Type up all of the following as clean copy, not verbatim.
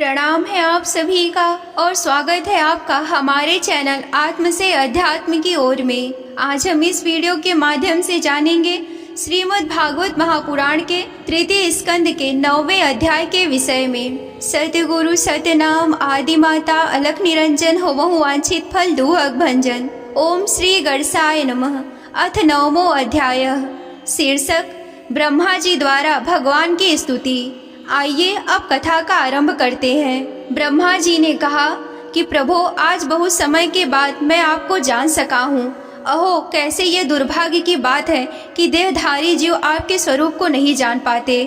प्रणाम है आप सभी का और स्वागत है आपका हमारे चैनल आत्म से अध्यात्म की ओर में। आज हम इस वीडियो के माध्यम से जानेंगे श्रीमद् भागवत महापुराण के तृतीय स्कंद के 9वें अध्याय के विषय में। सतगुरु सतनाम आदि माता अलख निरंजन होवहु वांछित फल दुहक भंजन। ओम श्री गणसाय नमः। अथ 9वां अध्याय। शीर्षक ब्रह्मा जी द्वारा भगवान की स्तुति। आइए अब कथा का आरंभ करते हैं। ब्रह्मा जी ने कहा कि प्रभु, आज बहुत समय के बाद मैं आपको जान सका हूँ। अहो, कैसे ये दुर्भाग्य की बात है कि देहधारी जीव आपके स्वरूप को नहीं जान पाते।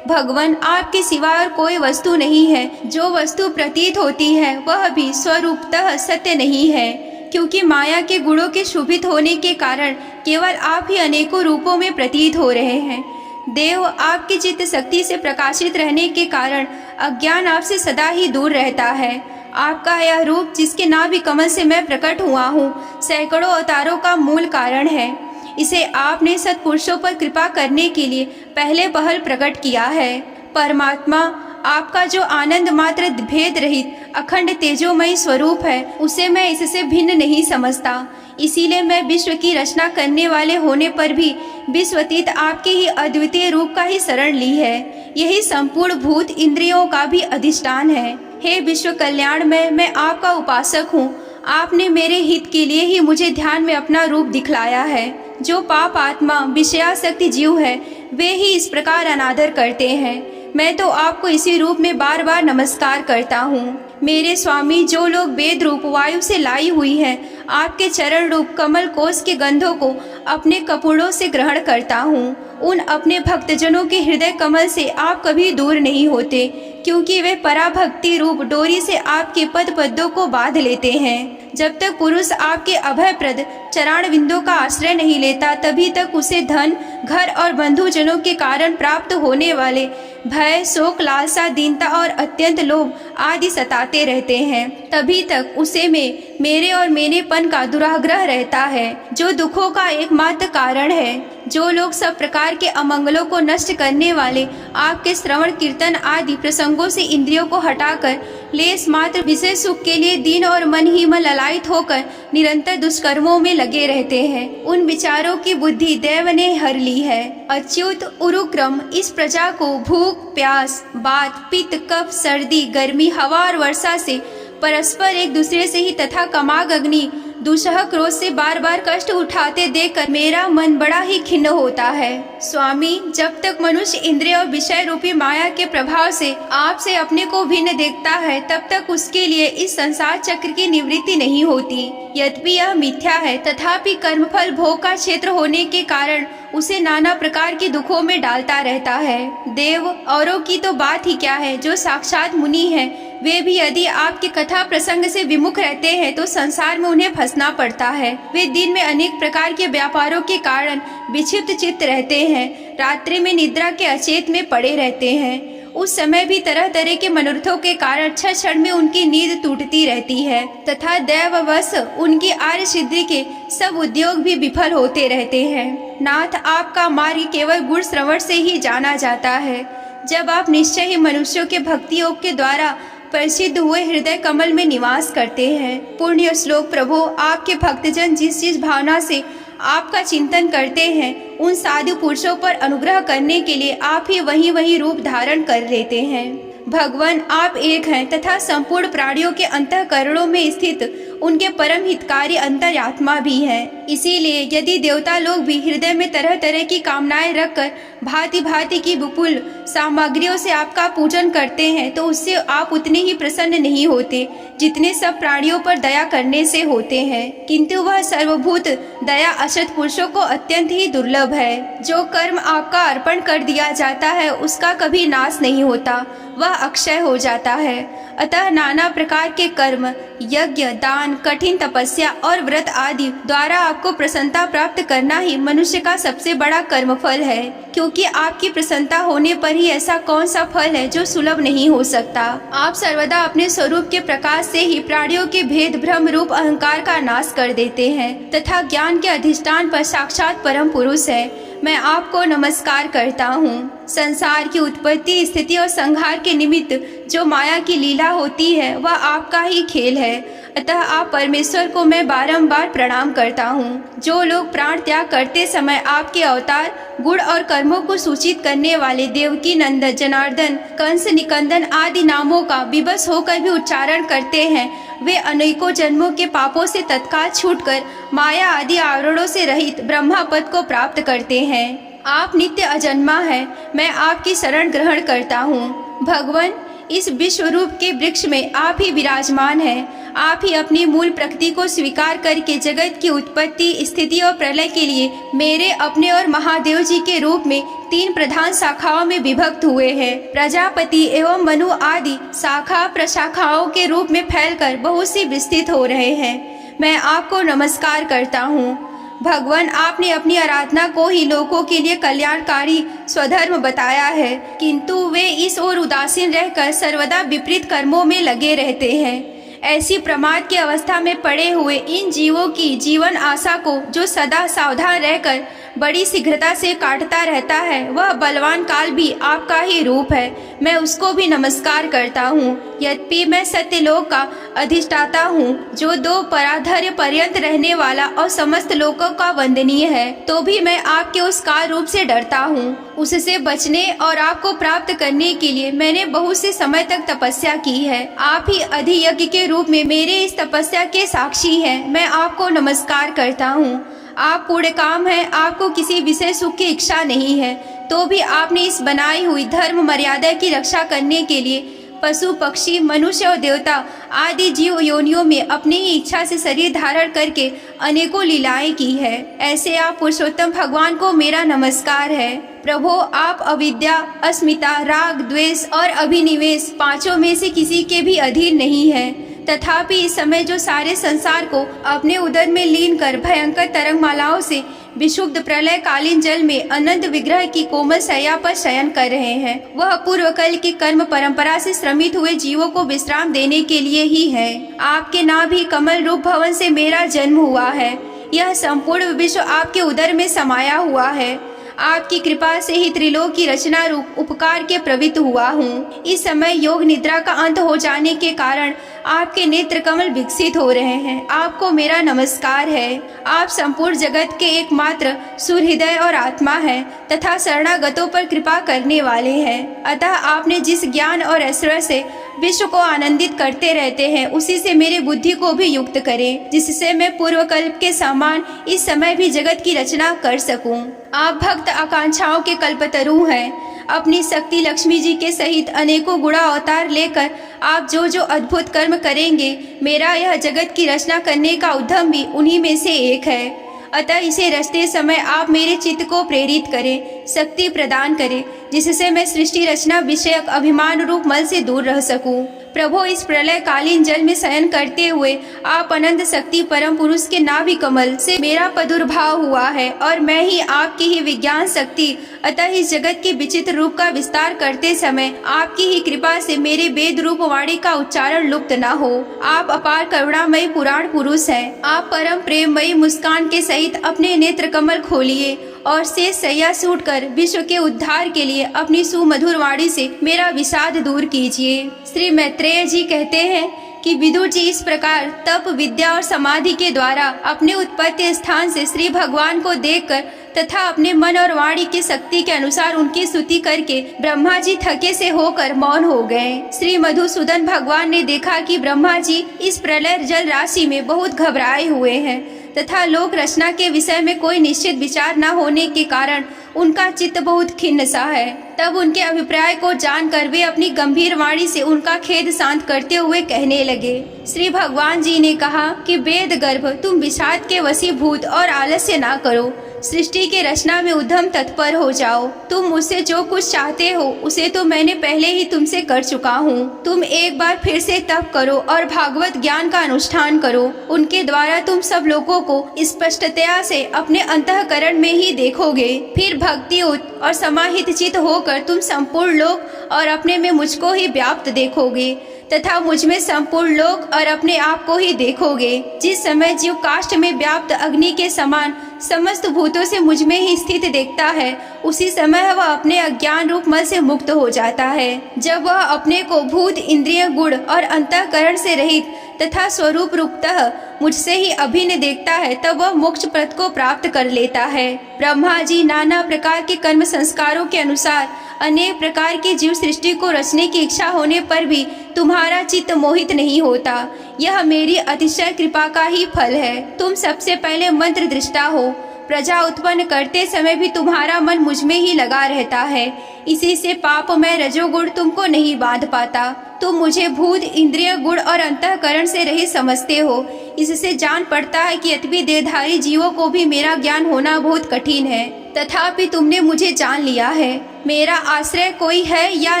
भगवान, आपके सिवा और कोई वस्तु नहीं है। जो वस्तु प्रतीत होती है वह भी स्वरूपतः सत्य नहीं है, क्योंकि माया के गुणों के शोभित होने के कारण केवल आप ही अनेकों रूपों में प्रतीत हो रहे हैं। देव, आपकी चित्त शक्ति से प्रकाशित रहने के कारण अज्ञान आपसे सदा ही दूर रहता है। आपका यह रूप, जिसके नाभि कमल से मैं प्रकट हुआ हूँ, सैकड़ों अवतारों का मूल कारण है। इसे आपने सत्पुरुषों पर कृपा करने के लिए पहले पहल प्रकट किया है। परमात्मा, आपका जो आनंद मात्र भेद रहित अखंड तेजोमयी स्वरूप है, उसे मैं इससे भिन्न नहीं समझता। इसीलिए मैं विश्व की रचना करने वाले होने पर भी विश्वतीत आपके ही अद्वितीय रूप का ही शरण ली है। यही संपूर्ण भूत इंद्रियों का भी अधिष्ठान है। हे विश्व कल्याण में मैं आपका उपासक हूँ। आपने मेरे हित के लिए ही मुझे ध्यान में अपना रूप दिखलाया है। जो पाप आत्मा विषयासक्ति जीव है, वे ही इस प्रकार अनादर करते हैं। मैं तो आपको इसी रूप में बार बार नमस्कार करता हूँ। मेरे स्वामी, जो लोग वेद रूप वायु से लाई हुई हैं, आपके चरण रूप कमल कोश के गंधों को अपने कपूरों से ग्रहण करता हूँ। उन अपने भक्तजनों के हृदय कमल से आप कभी दूर नहीं होते, क्योंकि वे पराभक्ति रूप डोरी से आपके पद पद्मों को बांध लेते हैं। जब तक पुरुष आपके अभयप्रद चरण बिंदु का आश्रय नहीं लेता, तभी तक उसे धन, घर और बंधुजनों के कारण प्राप्त होने वाले भय, शोक, लालसा, दीनता और अत्यंत लोभ आदि सताते रहते हैं। तभी तक उसे में मेरे और मेरेपन का दुराग्रह रहता है, जो दुखों का एकमात्र कारण है। जो लोग सब प्रकार के अमंगलों को नष्ट करने वाले आपके श्रवण कीर्तन आदि प्रसंगों से इंद्रियों को हटाकर लेस मात्र विषय सुख के लिए दीन और मन ही मन ललायित होकर निरंतर दुष्कर्मों में लगे रहते हैं, उन विचारों की बुद्धि देव ने हर ली है। अच्युत उरुक्रम इस प्रजा को भूख, प्यास, बात, पित्त, कफ, सर्दी, गर्मी, हवा और वर्षा से परस्पर एक दूसरे से ही तथा कमाग, अग्नि, दुसह, क्रोध से बार बार कष्ट उठाते देखकर मेरा मन बड़ा ही खिन्न होता है। स्वामी, जब तक मनुष्य इंद्रिय और विषय रूपी माया के प्रभाव से आपसे अपने को भिन्न देखता है, तब तक उसके लिए इस संसार चक्र की निवृत्ति नहीं होती। यद्यपि यह मिथ्या है, तथापि कर्मफल भोग का क्षेत्र होने के कारण उसे नाना प्रकार के दुखों में डालता रहता है। देव, औरों की तो बात ही क्या है, जो साक्षात मुनि हैं, वे भी यदि आपके कथा प्रसंग से विमुख रहते हैं तो संसार में उन्हें फंसना पड़ता है। वे दिन में अनेक प्रकार के व्यापारों के कारण विक्षिप्त चित्त रहते हैं, रात्रि में निद्रा के अचेत में पड़े रहते हैं। उस समय भी तरह तरह के मनोरथों के कारण क्षण क्षण में उनकी नींद टूटती रहती है, तथा दैववश उनकी आर्य सिद्धि के सब उद्योग भी विफल होते रहते हैं। नाथ, आपका मार्ग केवल गुण श्रवण से ही जाना जाता है। जब आप निश्चय ही मनुष्यों के भक्ति योग के द्वारा प्रसिद्ध हुए हृदय कमल में निवास करते हैं। पुण्य श्लोक प्रभु, आपके भक्तजन जिस जिस भावना से आपका चिंतन करते हैं, उन साधु पुरुषों पर अनुग्रह करने के लिए आप ही वही रूप धारण कर लेते हैं। भगवान, आप एक हैं तथा संपूर्ण प्राणियों के अंतःकरणों में स्थित उनके परम हितकारी अंतरात्मा भी हैं। इसीलिए यदि देवता लोग भी हृदय में तरह तरह की कामनाएं रखकर भांति भांति की विपुल सामग्रियों से आपका पूजन करते हैं, तो उससे आप उतने ही प्रसन्न नहीं होते जितने सब प्राणियों पर दया करने से होते हैं। किंतु वह सर्वभूत दया असत पुरुषों को अत्यंत ही दुर्लभ है। जो कर्म आपका अर्पण कर दिया जाता है, उसका कभी नाश नहीं होता, वह अक्षय हो जाता है। अतः नाना प्रकार के कर्म, यज्ञ, दान, कठिन तपस्या और व्रत आदि द्वारा आपको प्रसन्नता प्राप्त करना ही मनुष्य का सबसे बड़ा कर्मफल है, क्योंकि आपकी प्रसन्नता होने पर ही ऐसा कौन सा फल है जो सुलभ नहीं हो सकता। आप सर्वदा अपने स्वरूप के प्रकाश से ही प्राणियों के भेद भ्रम रूप अहंकार का नाश कर देते हैं, तथा ज्ञान के अधिष्ठान पर साक्षात परम पुरुष है। मैं आपको नमस्कार करता हूँ। संसार की उत्पत्ति, स्थिति और संहार के निमित्त जो माया की लीला होती है वह आपका ही खेल है। अतः आप परमेश्वर को मैं बारंबार प्रणाम करता हूँ। जो लोग प्राण त्याग करते समय आपके अवतार, गुण और कर्मों को सूचित करने वाले देवकी नंदन, जनार्दन, कंस, निकंदन आदि नामों का विवश होकर भी उच्चारण करते हैं, वे अनेकों जन्मों के पापों से तत्काल छूटकर माया आदि आवरणों से रहित ब्रह्मा पद को प्राप्त करते हैं। आप नित्य अजन्मा है, मैं आपकी शरण ग्रहण करता हूँ। भगवान, इस विश्व रूप के वृक्ष में आप ही विराजमान हैं। आप ही अपनी मूल प्रकृति को स्वीकार करके जगत की उत्पत्ति, स्थिति और प्रलय के लिए मेरे, अपने और महादेव जी के रूप में 3 प्रधान शाखाओं में विभक्त हुए हैं। प्रजापति एवं मनु आदि शाखा प्रशाखाओं के रूप में फैलकर बहुत सी विस्तृत हो रहे हैं। मैं आपको नमस्कार करता हूँ। भगवान, आपने अपनी आराधना को ही लोगों के लिए कल्याणकारी स्वधर्म बताया है, किंतु वे इस ओर उदासीन रहकर सर्वदा विपरीत कर्मों में लगे रहते हैं। ऐसी प्रमाद की अवस्था में पड़े हुए इन जीवों की जीवन आशा को जो सदा सावधान रहकर बड़ी शीघ्रता से काटता रहता है, वह बलवान काल भी आपका ही रूप है। मैं उसको भी नमस्कार करता हूँ। यद्यपि मैं सत्यलोक का अधिष्ठाता हूँ, जो 2 पराधर्य पर्यंत रहने वाला और समस्त लोकों का वंदनीय है, तो भी मैं आपके उस काल रूप से डरता हूँ। उससे बचने और आपको प्राप्त करने के लिए मैंने बहुत से समय तक तपस्या की है। आप ही अधियज्ञ के रूप में मेरे इस तपस्या के साक्षी हैं। मैं आपको नमस्कार करता हूँ। आप पूर्ण काम हैं, आपको किसी विषय सुख की इच्छा नहीं है, तो भी आपने इस बनाई हुई धर्म मर्यादा की रक्षा करने के लिए पशु, पक्षी, मनुष्य और देवता आदि जीव योनियों में अपनी ही इच्छा से शरीर धारण करके अनेकों लीलाएं की है। ऐसे आप पुरुषोत्तम भगवान को मेरा नमस्कार है। प्रभु, आप अविद्या, अस्मिता, राग, द्वेष और अभिनिवेश 5 में से किसी के भी अधीन नहीं है। तथापि इस समय जो सारे संसार को अपने उदर में लीन कर भयंकर तरंगमालाओं से विशुद्ध प्रलय कालीन जल में अनंत विग्रह की कोमल शैया पर शयन कर रहे हैं, वह पूर्व कल की कर्म परंपरा से श्रमित हुए जीवों को विश्राम देने के लिए ही है। आपके नाभि कमल रूप भवन से मेरा जन्म हुआ है। यह संपूर्ण विश्व आपके उदर में समाया हुआ है। आपकी कृपा से ही त्रिलोक की रचना रूप उपकार के प्रवृत्त हुआ हूँ। इस समय योग निद्रा का अंत हो जाने के कारण आपके नेत्र कमल विकसित हो रहे हैं। आपको मेरा नमस्कार है। आप संपूर्ण जगत के एकमात्र सुहृदय और आत्मा हैं तथा शरणागतों पर कृपा करने वाले हैं। अतः आपने जिस ज्ञान और ऐश्वर्य से विश्व को आनंदित करते रहते हैं, उसी से मेरी बुद्धि को भी युक्त करें, जिससे मैं पूर्व कल्प के समान इस समय भी जगत की रचना कर सकूं। आप भक्त आकांक्षाओं के कल्पतरु हैं। अपनी शक्ति लक्ष्मी जी के सहित अनेकों गुणा अवतार लेकर आप जो जो अद्भुत कर्म करेंगे, मेरा यह जगत की रचना करने का उद्यम भी उन्हीं में से एक है। अतः इसे रचते समय आप मेरे चित्त को प्रेरित करें, शक्ति प्रदान करें, जिससे मैं सृष्टि रचना विषयक अभिमान रूप मल से दूर रह सकूं। प्रभु, इस प्रलय कालीन जल में शयन करते हुए आप अनंत शक्ति परम पुरुष के नाभि कमल से मेरा प्रादुर्भाव हुआ है और मैं ही आपकी ही विज्ञान शक्ति। अतः इस जगत के विचित्र रूप का विस्तार करते समय आपकी ही कृपा से मेरे वेद रूप वाणी का उच्चारण लुप्त न हो। आप अपार करुणामयी पुराण पुरुष हैं। आप परम प्रेममयी मुस्कान के सहित अपने नेत्र कमल खोलिए और शेष सैया सूट कर विश्व के उद्धार के लिए अपनी सुमधुर वाणी से मेरा विषाद दूर कीजिए। श्री मैत्रेय जी कहते हैं कि विदुर जी इस प्रकार तप, विद्या और समाधि के द्वारा अपने उत्पत्ति स्थान से श्री भगवान को देखकर तथा अपने मन और वाणी की शक्ति के अनुसार उनकी स्तुति करके ब्रह्मा जी थके से होकर मौन हो गए। श्री मधुसूदन भगवान ने देखा कि ब्रह्मा जी इस प्रलय जल राशि में बहुत घबराए हुए हैं तथा लोक रचना के विषय में कोई निश्चित विचार न होने के कारण उनका चित्त बहुत खिन्न सा है। तब उनके अभिप्राय को जानकर वे अपनी गंभीर वाणी से उनका खेद शांत करते हुए कहने लगे। श्री भगवान जी ने कहा कि वेद गर्भ, तुम विषाद के वशीभूत और आलस्य ना करो, सृष्टि के रचना में उद्यम तत्पर हो जाओ। तुम मुझसे जो कुछ चाहते हो उसे तो मैंने पहले ही तुमसे कर चुका हूँ। तुम एक बार फिर से तप करो और भागवत ज्ञान का अनुष्ठान करो। उनके द्वारा तुम सब लोगों को स्पष्टतया से अपने अंतःकरण में ही देखोगे। फिर भक्ति और समाहित चित होकर तुम संपूर्ण लोक और अपने में मुझको ही व्याप्त देखोगे। तथा मुझ में संपूर्ण लोक और अपने आप को ही देखोगे। जिस समय जीव काष्ठ में व्याप्त अग्नि के समान समस्त भूतों से मुझ में ही स्थित देखता है, उसी समय वह अपने अज्ञान रूप मल से मुक्त हो जाता है। जब वह अपने को भूत, इंद्रिय, गुण और अंतःकरण से रहित तथा स्वरूप रूपतः मुझसे ही अभिन्न देखता है, तब वह मोक्ष पद को प्राप्त कर लेता है। ब्रह्मा जी नाना प्रकार के कर्म संस्कारों के अनुसार अनेक प्रकार की जीव सृष्टि को रचने की इच्छा होने पर भी तुम्हारा चित्त मोहित नहीं होता। यह मेरी अतिशय कृपा का ही फल है। तुम सबसे पहले मंत्र दृष्टा हो। प्रजा उत्पन्न करते समय भी तुम्हारा मन मुझ में ही लगा रहता है। इसी से पापमय रजोगुण तुमको नहीं बांध पाता। तुम मुझे भूत, इंद्रिय, गुण और अंतःकरण से रहित समझते हो। इससे जान पड़ता है कि अतवी देहधारी जीवों को भी मेरा ज्ञान होना बहुत कठिन है, तथापि तुमने मुझे जान लिया है। मेरा आश्रय कोई है या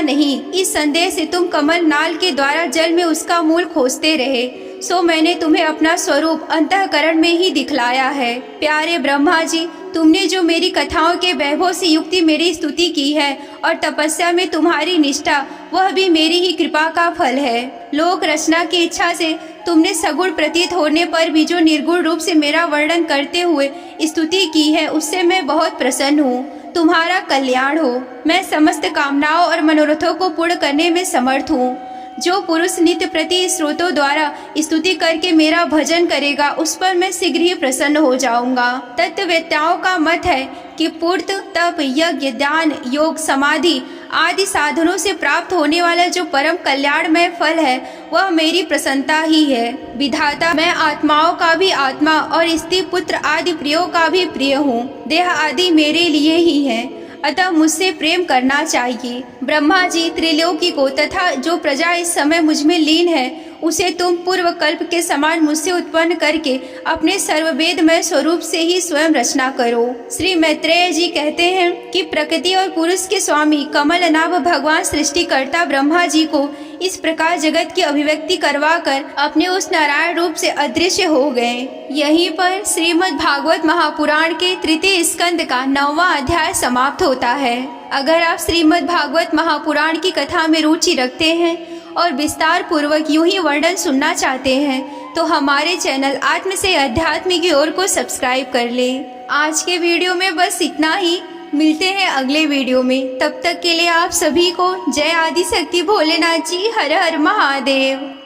नहीं, इस संदेह से तुम कमल नाल के द्वारा जल में उसका मूल खोजते रहे, सो मैंने तुम्हें अपना स्वरूप अंतःकरण में ही दिखलाया है। प्यारे ब्रह्मा जी, तुमने जो मेरी कथाओं के वैभव से युक्ति मेरी स्तुति की है और तपस्या में तुम्हारी निष्ठा, वह भी मेरी ही कृपा का फल है। लोक रचना की इच्छा से तुमने सगुण प्रतीत होने पर भी जो निर्गुण रूप से मेरा वर्णन करते हुए स्तुति की है, उससे मैं बहुत प्रसन्न हूँ। तुम्हारा कल्याण हो। मैं समस्त कामनाओं और मनोरथों को पूर्ण करने में समर्थ हूँ। जो पुरुष नित्य प्रति स्रोतों द्वारा स्तुति करके मेरा भजन करेगा, उस पर मैं शीघ्र ही प्रसन्न हो जाऊंगा। तत्ववेत्ताओं का मत है कि पूर्त, तप, यज्ञ, दान, योग, समाधि आदि साधनों से प्राप्त होने वाला जो परम कल्याणमय फल है, वह मेरी प्रसन्नता ही है। विधाता, मैं आत्माओं का भी आत्मा और स्त्री, पुत्र आदि प्रियों का भी प्रिय हूँ। देह आदि मेरे लिए ही है, अतः मुझसे प्रेम करना चाहिए। ब्रह्मा जी, त्रिलोकी को तथा जो प्रजा इस समय मुझ में लीन है, उसे तुम पूर्व कल्प के समान मुझसे उत्पन्न करके अपने सर्ववेदमय स्वरूप से ही स्वयं रचना करो। श्री मैत्रेय जी कहते हैं कि प्रकृति और पुरुष के स्वामी कमलनाभ भगवान सृष्टिकर्ता ब्रह्मा जी को इस प्रकार जगत की अभिव्यक्ति करवाकर अपने उस नारायण रूप से अदृश्य हो गए। यहीं पर श्रीमद् भागवत महापुराण के तृतीय स्कंद का 9वां अध्याय समाप्त होता है। अगर आप श्रीमद् भागवत महापुराण की कथा में रुचि रखते हैं और विस्तार पूर्वक यूं ही वर्णन सुनना चाहते हैं, तो हमारे चैनल आत्म से अध्यात्म की ओर को सब्सक्राइब कर लें। आज के वीडियो में बस इतना ही। मिलते हैं अगले वीडियो में। तब तक के लिए आप सभी को जय आदिशक्ति भोलेनाथ जी। हर हर महादेव।